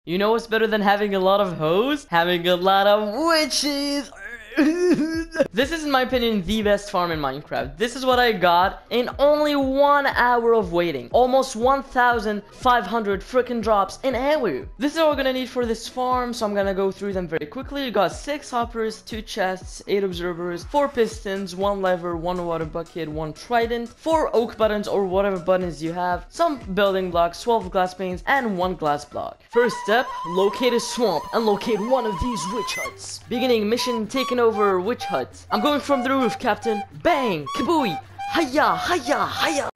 You know what's better than having a lot of hoes? Having a lot of witches. This is, in my opinion, the best farm in Minecraft. This is what I got in only 1 hour of waiting. Almost 1,500 freaking drops in hour. This is all we're gonna need for this farm, so I'm gonna go through them very quickly. You got 6 hoppers, 2 chests, 8 observers, 4 pistons, 1 lever, 1 water bucket, 1 trident, 4 oak buttons or whatever buttons you have, some building blocks, 12 glass panes, and 1 glass block. First step, locate a swamp and locate one of these witch huts. Beginning mission taken over witch hut. I'm going from the roof, Captain. Bang! Kabooey! Hiya! Hiya! Hiya!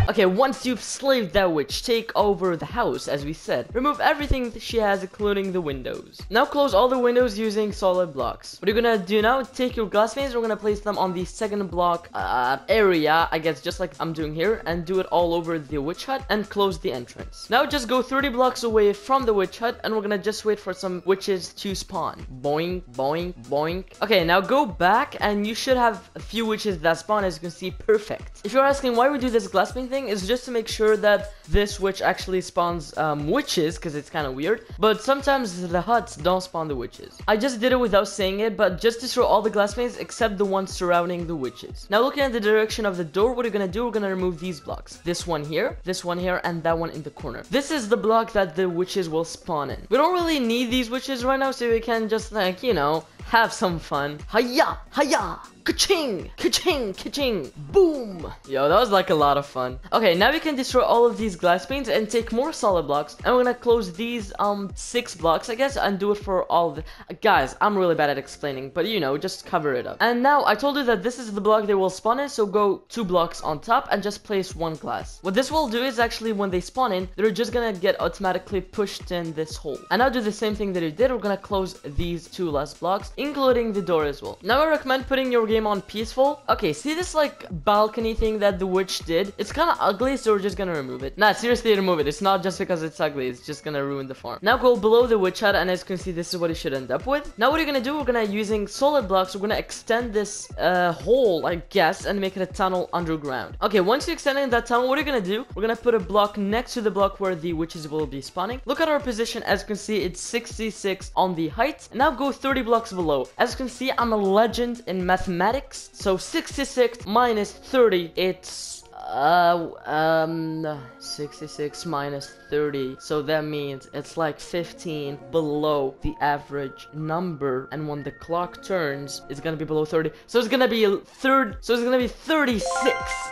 Okay, once you've slaved that witch, take over the house, as we said. Remove everything she has, including the windows. Now close all the windows using solid blocks. What you're gonna do now, take your glass panes, we're gonna place them on the second block area, I guess, just like I'm doing here, and do it all over the witch hut, and close the entrance. Now just go 30 blocks away from the witch hut, and we're gonna just wait for some witches to spawn. Boing, boing, boing. Okay, now go back, and you should have a few witches that spawn, as you can see, perfect. If you're asking why we do this glass pane thing, is just to make sure that this witch actually spawns witches, because it's kind of weird, but sometimes the huts don't spawn the witches. I just did it without saying it, but just to show all the glass panes except the ones surrounding the witches. Now looking at the direction of the door, what you're gonna do, we're gonna remove these blocks. This one here, and that one in the corner. This is the block that the witches will spawn in. We don't really need these witches right now, so we can just, like, you know, have some fun. Hiya! Hiya! Ka-ching! Ka-ching! Ka-ching! Boom! Yo, that was like a lot of fun. Okay, now we can destroy all of these glass panes and take more solid blocks, and we're gonna close these 6 blocks, I guess, and do it for all of the guys. I'm really bad at explaining, but you know, just cover it up. And now I told you that this is the block they will spawn in, so go 2 blocks on top and just place 1 glass. What this will do is actually when they spawn in, they're just gonna get automatically pushed in this hole. And now do the same thing that you did. We're gonna close these 2 last blocks, including the door as well. Now I recommend putting your game on peaceful. Okay, see this like balcony thing that the witch did? It's kind of ugly, so we're just gonna remove it. Nah, seriously, remove it. It's not just because it's ugly, it's just gonna ruin the farm. Now go below the witch hut, and as you can see, this is what you should end up with. Now what you're gonna do, we're gonna, using solid blocks, we're gonna extend this hole, I guess, and make it a tunnel underground. Okay, once you extend in that tunnel, what you're gonna do, we're gonna put a block next to the block where the witches will be spawning. Look at our position. As you can see, it's 66 on the height. And now go 30 blocks below. As you can see, I'm a legend in mathematics, so 66 minus 30, it's 66 minus 30, so that means it's like 15 below the average number, and when the clock turns, it's gonna be below 30, so it's gonna be 36.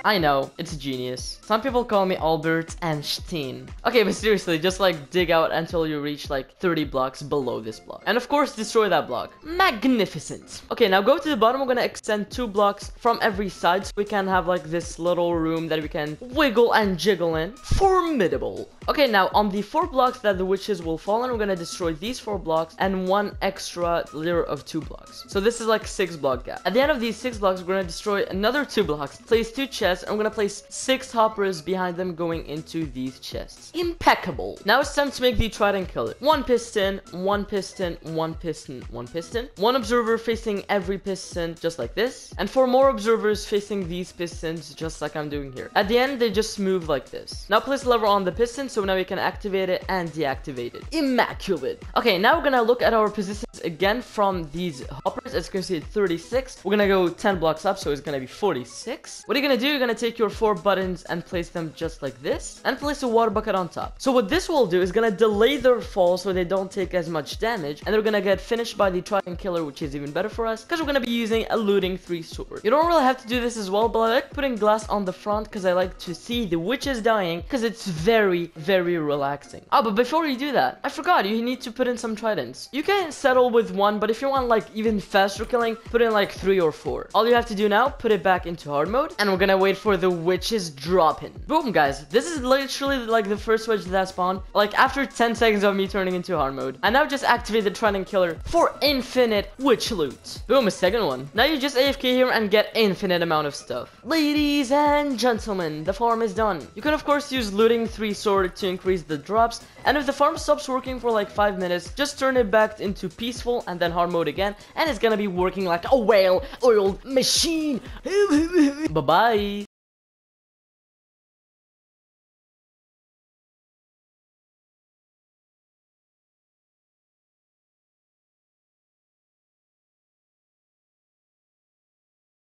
I know, it's genius. Some people call me Albert Einstein. Okay, but seriously, just like dig out until you reach like 30 blocks below this block, and of course destroy that block. Magnificent. Okay, now go to the bottom. We're gonna extend 2 blocks from every side, so we can have like this little room that we can wiggle and jiggle in. Formidable. Okay, now on the 4 blocks that the witches will fall in, we're gonna destroy these 4 blocks and 1 extra layer of 2 blocks. So this is like 6 block gap. At the end of these 6 blocks, we're gonna destroy another 2 blocks, place 2 chests, and we're gonna place 6 hoppers behind them going into these chests. Impeccable. Now it's time to make the Trident killer. 1 piston, 1 piston, 1 piston, 1 piston, 1 observer facing every piston, just like this, and 4 more observers facing these pistons, just like I'm doing here. At the end, they just move like this. Now place the lever on the piston, so now we can activate it and deactivate it. Immaculate. Okay, now we're gonna look at our positions again from these hoppers. As you can see, it's 36. We're gonna go 10 blocks up, so it's gonna be 46. What are you gonna do? You're gonna take your 4 buttons and place them just like this, and place a water bucket on top. So what this will do is gonna delay their fall so they don't take as much damage, and they're gonna get finished by the Trident killer, which is even better for us because we're gonna be using a looting 3 sword. You don't really have to do this as well, but I like putting glass on the front because I like to see the witches dying, because it's very, very relaxing. Oh, but before you do that, I forgot, you need to put in some tridents. You can settle with 1, but if you want like even faster killing, put in like 3 or 4. All you have to do now, put it back into hard mode, and we're gonna wait for the witches drop in. Boom, guys. This is literally like the first witch that spawned, like after 10 seconds of me turning into hard mode. And now just activate the Trident killer for infinite witch loot. Boom, a second one. Now you just AFK here and get infinite amount of stuff. Ladies and gentlemen, the farm is done. You can of course use looting 3 sword to increase the drops, and if the farm stops working for like 5 minutes, just turn it back into peaceful and then hard mode again, and it's gonna be working like a well-oiled machine. Bye bye.